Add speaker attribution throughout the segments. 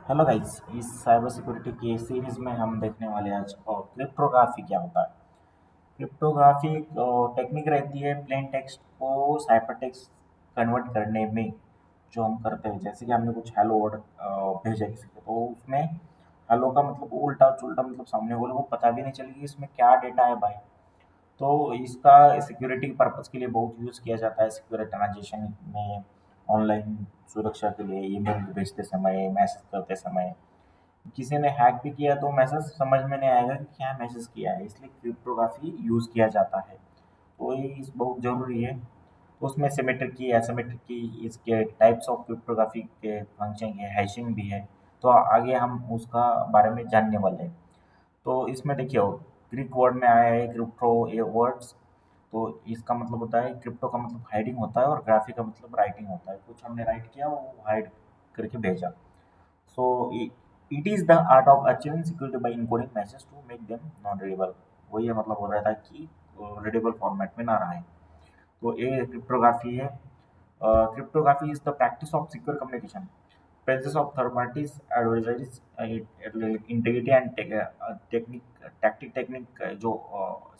Speaker 1: Hello guys. इस cyber security की series में हम देखने वाले हैं आज और क्रिप्टोग्राफी क्या होता है। क्रिप्टोग्राफी टेक्निक रहती है प्लेन टेक्स्ट को साइबर टेक्स्ट कन्वर्ट करने में। जो हम करते हैं जैसे कि हमने कुछ हेलो वर्ड भेजा किसी को तो उसमें हेलो का मतलब उल्टा चुल्टा मतलब सामने वाले को पता भी नहीं चलेगी इसमें क्या डेटा है भाई। तो इसका सिक्योरिटी पर्पस के लिए बहुत यूज़ किया जाता है सिक्योर ट्रांजेक्शन में, ऑनलाइन सुरक्षा के लिए, ईमेल भेजते समय, मैसेज करते समय। किसी ने हैक भी किया तो मैसेज समझ में नहीं आएगा कि क्या मैसेज किया है, इसलिए क्रिप्टोग्राफी यूज़ किया जाता है। तो ये बहुत ज़रूरी है। तो उसमें सिमेट्रिक की एसिमेट्रिक की इसके टाइप्स ऑफ क्रिप्टोग्राफी के फंक्शन है, हैशिंग भी है। तो आगे हम उसका बारे में जानने वाले हैं। तो इसमें देखिए ग्रीक वर्ड में आया है क्रिप्टो ये वर्ड्स। तो इसका मतलब होता है क्रिप्टो का मतलब हाइडिंग होता है और ग्राफी का मतलब राइटिंग होता है। कुछ हमने राइट किया वो हाइड करके भेजा। So it is the art of achieving security by encoding messages to make them non-readable। वही ये मतलब हो रहा था कि रीडेबल फॉर्मेट में ना रहे। तो ये क्रिप्टोग्राफी है। Cryptography is the practice of secure communication, presence of third parties, adversaries, integrity and technique tactic technique जो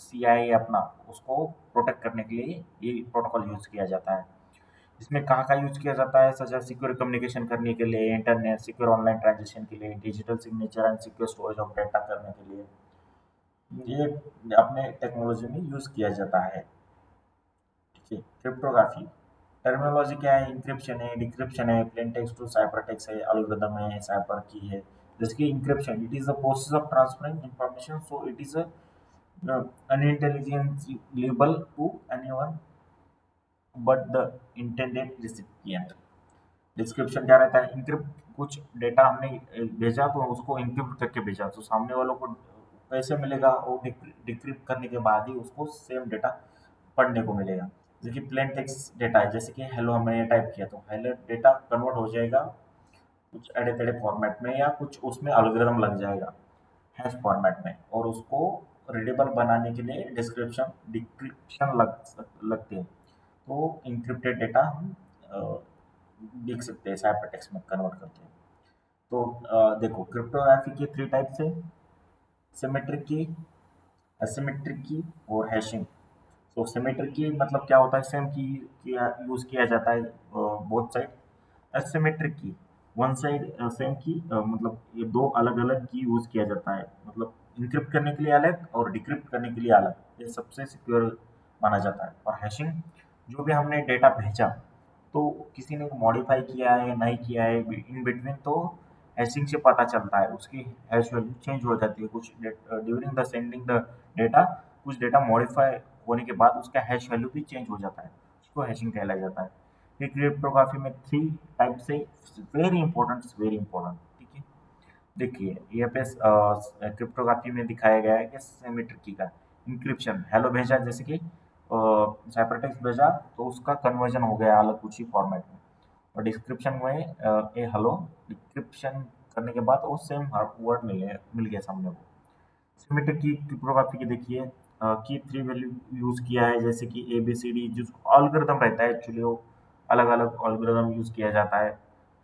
Speaker 1: सी आई अपना उसको प्रोटेक्ट करने के लिए ये प्रोटोकॉल यूज किया जाता है। इसमें कहाँ यूज किया जाता है, सच सिक्योर कम्युनिकेशन करने के लिए, इंटरनेट सिक्योर ऑनलाइन ट्रांजेक्शन के लिए, digital signature and secure storage of data करने के लिए ये अपने टेक्नोलॉजी में यूज किया जाता है। ठीक है। क्रिप्टोग्राफी टर्मिनोलॉजी क्या है, इंक्रिप्शन है, डिक्रिप्शन है, plain text to cipher text है, एल्गोरिथम है, साइबर की है। जैसे कि encryption it is the process of transferring information, so it is unintelligible to anyone but the intended recipient। Description क्या रहता है, इनक्रिप्ट कुछ डेटा हमने भेजा तो उसको इनक्रिप्ट करके भेजा तो सामने वालों को कैसे मिलेगा, वो डिक्रिप्ट करने के बाद ही उसको सेम डेटा पढ़ने को मिलेगा। जैसे कि प्लेन टेक्स्ट डेटा है, जैसे कि हेलो हमने टाइप किया तो हेलो डेटा कन्वर्ट हो जाएगा कुछ एडे तेड़े फॉर्मेट में या कुछ उसमें एल्गोरिथम लग जाएगा हैश फॉर्मेट में, और उसको रीडेबल बनाने के लिए डिस्क्रिप्शन डिक्रिप्शन लगती है। तो इंक्रिप्टेड डेटा हम देख सकते हैं साइबर टेक्स्ट में कन्वर्ट करके। तो देखो क्रिप्टोग्राफी के थ्री टाइप्स है, सिमेट्रिक की, एसिमेट्रिक की और हैशिंग। तो सिमेट्रिक की मतलब क्या होता है, सेम की यूज किया जाता है बोथ साइड। एसिमेट्रिक की वन साइड सेम की मतलब ये दो अलग अलग की यूज किया जाता है, मतलब इंक्रिप्ट करने के लिए अलग और डिक्रिप्ट करने के लिए अलग, ये सबसे सिक्योर माना जाता है। और हैशिंग जो भी हमने डेटा भेजा तो किसी ने मॉडिफाई किया है या नहीं किया है इन बिटवीन, तो हैशिंग से पता चलता है, उसकी हैश वैल्यू चेंज हो जाती है कुछ during the sending the data. कुछ डेटा मॉडिफाई होने के बाद उसका हैश वैल्यू भी चेंज हो जाता है, उसको हैशिंग कहलाया जाता है। ये क्रिप्टोग्राफी में थ्री टाइप से वेरी इंपॉर्टेंट। ठीक है। देखिए ये पे क्रिप्टोग्राफी में दिखाया गया है कि सिमेट्रिक का इंक्रिप्शन हेलो भेजा, जैसे कि साइपर टेक्स्ट भेजा तो उसका कन्वर्जन हो गया अलग कुछ ही फॉर्मेट में, और डिस्क्रिप्शन में ये हेलो डिक्रिप्शन करने के बाद वो सेम वर्ड मिल गया सामने को। सिमेट्रिक की क्रिप्टोग्राफी की देखिए की थ्री वैल्यू यूज किया है, जैसे कि ए बी सी डी जो अलगोरिथम रहता है एक्चुअली वो अलग अलग अलगोरिथम यूज किया जाता है।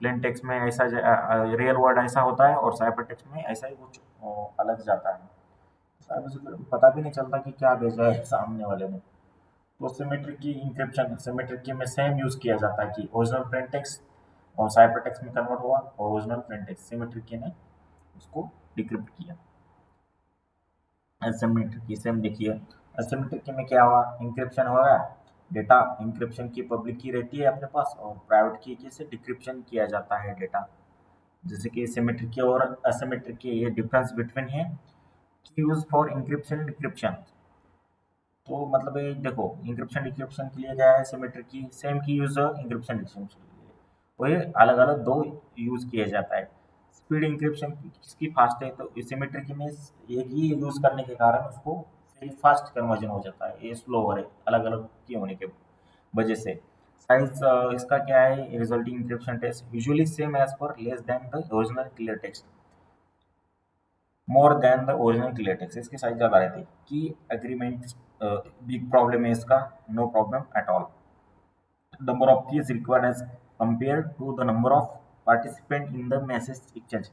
Speaker 1: प्लेन टेक्स्ट में ऐसा रियल वर्ड ऐसा होता है और साइबर टेक्स्ट में ऐसा ही कुछ अलग जाता है। साइबर सिक्योरिटी पता भी नहीं चलता कि क्या भेजा है सामने वाले ने। तो सिमेट्रिक की इंक्रिप्शन सिमेट्रिक की में सेम यूज किया जाता है कि ओरिजिनल प्लेन टेक्स्ट और साइबर टेक्स्ट में कन्वर्ट हुआ और ओरिजिनल प्लेन टेक्स्ट सिमेट्रिक की ने उसको डिक्रिप्ट किया। एसिमेट्रिक की सेम देखिए, एसिमेट्रिक की में क्या हुआ, इंक्रिप्शन हो गया डेटा, इंक्रिप्शन की पब्लिक की रहती है अपने पास और प्राइवेट की से डिक्रिप्शन किया जाता है डेटा। जैसे कि सिमेट्रिक की और एसिमेट्रिक की ये डिफरेंस बिटवीन है की यूज फॉर इंक्रिप्शन डिक्रिप्शन। तो मतलब ये देखो इंक्रिप्शन डिक्रिप्शन के लिए क्या है, सिमेट्रिक की सेम की यूज इंक्रिप्शन डिक्रिप्शन के लिए, वही अलग अलग दो यूज किया जाता है। स्पीड इंक्रिप्शन किसकी फास्ट है, तो सिमेट्रिक में एक ही यूज करने के कारण उसको फास्ट कन्वर्जन हो जाता है, ये स्लो हो रहे अलग अलग की होने के वजह से। साइज इसका क्या है, resulting encryption text usually same as पर less than the original clear text, more than the original clear text, इसकी साइज ज़्यादा रहती है। की एग्रीमेंट बिग प्रॉब्लम है इसका, no problem at all. Number of keys required as compared to the number of participant in the message exchange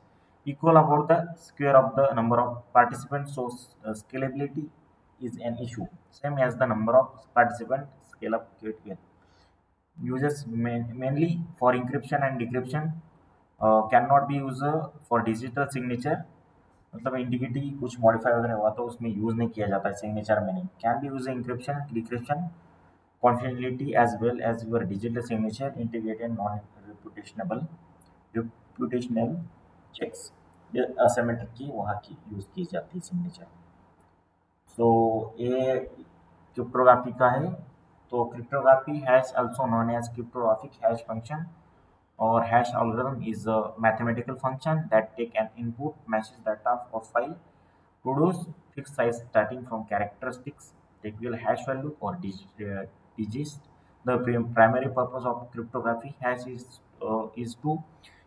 Speaker 1: equal about the square of the number of participants, so scalability is an issue. Same as the number of participants scale up quickly. Uses mainly for encryption and decryption, cannot be used for digital signature. मतलब integrity कुछ modify वगैरह हुआ तो उसमें use नहीं किया जाता है, सिग्नेचर में नहीं. Can be use encryption decryption confidentiality as well as your digital signature integrated reputational checks. ये asymmetric की वहाँ की यूज की जाती है सिग्नेचर. सो ये क्रिप्टोग्राफी का है. तो cryptography hash also known as cryptographic hash function or hash algorithm is a mathematical function that take an input message data or file, produce fixed size starting from characteristics, trivial hash value or digits. The primary purpose of cryptography hash is to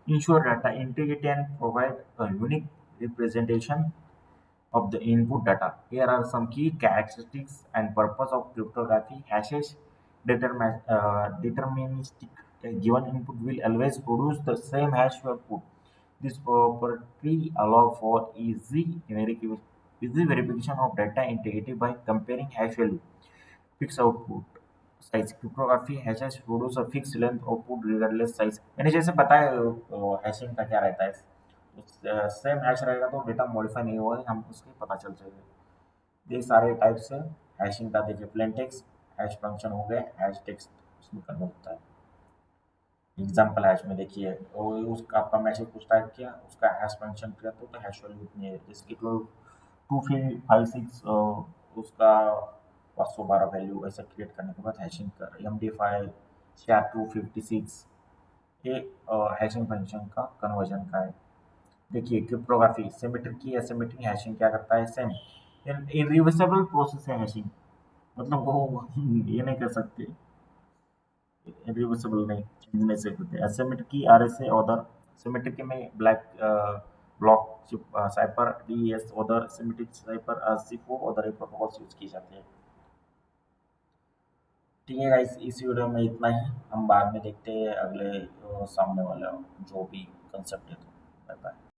Speaker 1: ensure data integrity and provide a unique representation of the input data. Here are some key characteristics and purpose of cryptography. Hashes deterministic. A given input will always produce the same hash output. This property allows for easy verification of data integrity by comparing hash value. Fixed output size. Cryptography hashes produce a fixed length output regardless size. मैंने जैसे बताया hashing का क्या रहता है. Same hash रहेगा तो data modify नहीं हुआ है, हम उसके पता चल जाएगा. ये सारे टाइप्स है हैशिंग का. देखिए प्लेन टेक्स्ट हैश फंक्शन हो गया, हैश टेक्स्ट उसमें कन्वर्ट होता है. एग्जाम्पल हैश में देखिए उसका आपका मैसेज कुछ टाइप किया, उसका हैश फंक्शन किया तो हैश वैल्यू इतनी है. इसकी 2556 उसका 512 वैल्यू ऐसा क्रिएट करने के बाद हैशिंग कर MD5 SHA-256 ये हैशिंग फंक्शन का कन्वर्जन का है. देखिए क्रिप्टोग्राफी सिमेट्रिक की एसिमेट्रिक हैशिंग क्या करता है. सेम इरिवर्सिबल प्रोसेस है हैशिंग. मतलब वो ये नहीं कर सकते, इरिवर्सिबल नहीं चेंज नहीं सकते. एसिमेट्रिक की RSA ऑर्डर सिमेट्रिक में black block cipher DES order symmetric cipher RC4 order protocols use किए जाते हैं. ठीक है गाइस, इस वीडियो में इतना ही. हम बाद में देखते हैं अगले सामने वाला जो भी कंसेप्ट है. तो बाय बाय.